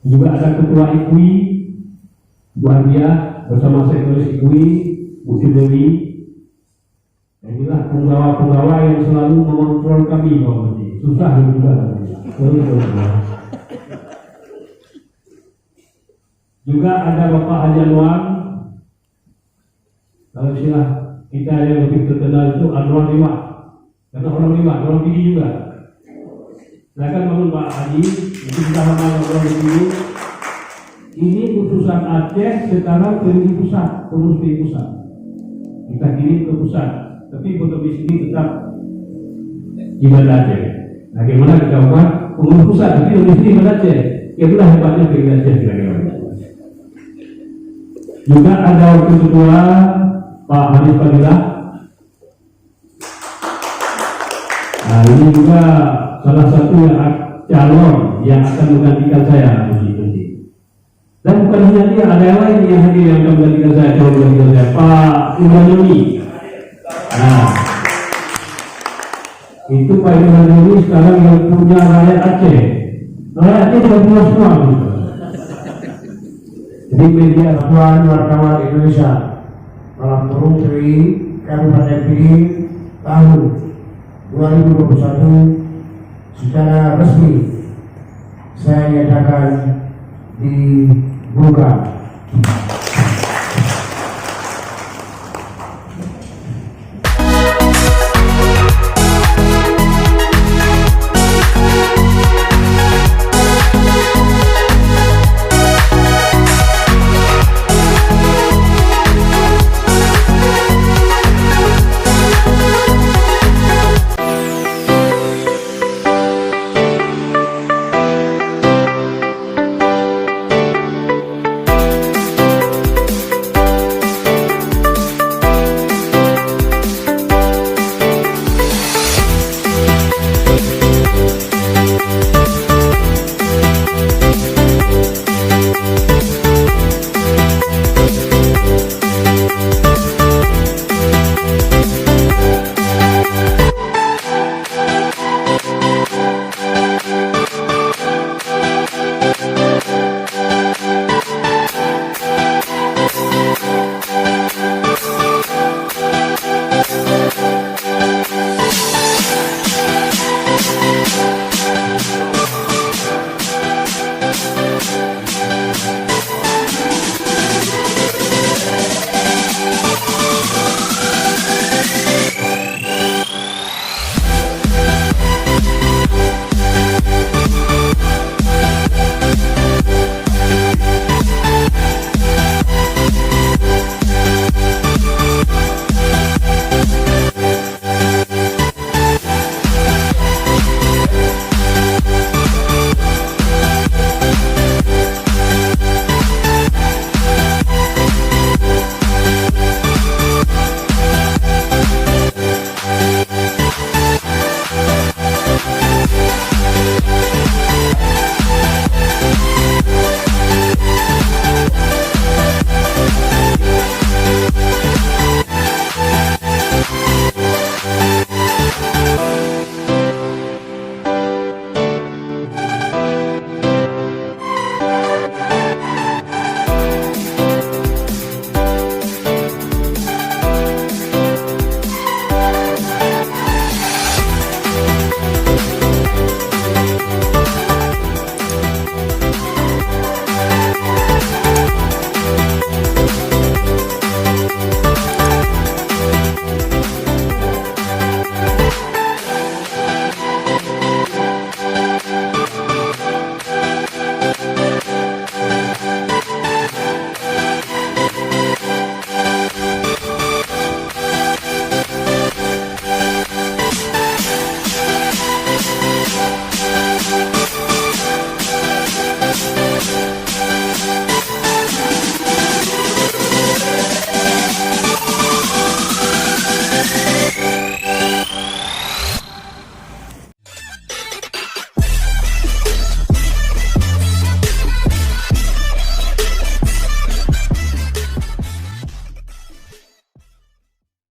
Juga ada Ketua IKUI, Bu Ardia, bersama Sekretaris IKUI, Bu Dewi. Inilah penggawa-penggawa yang selalu mengontrol kami, Pak Menteri. Susah juga. Juga ada Bapak Haji Anwar. Kalau istilah kita yang lebih terkenal itu Anwar Lima. Karena orang lima, orang tinggi juga. Silakan bangun Pak Haji. Itu kita orang ini. Ini putusan Aceh sekarang ke pusat, terus di pusat. Kita kirim ke pusat, tapi foto di sini tetap Ibadah Aceh. Nah, bagaimana kita buat pengurus pusat, tapi di sini Ibadah Aceh. Itulah hebatnya Ibadah Aceh kira-kira. Juga ada wakil ketua Pak Hanif Fadilah. Nah, ini juga salah satu calon yang akan menggantikan saya nanti. Dan bukan hanya dia, ada yang lain yang hadir yang akan menggantikan saya, calon menggantikan saya, Pak Ibrahim. Nah, itu Pak Ibrahim sekarang yang punya rakyat Aceh. Rakyat Aceh sudah punya semua. Jadi media tuan wartawan Indonesia malam turun dari Kabupaten Pidi tahun 2021 secara resmi saya nyatakan dibuka.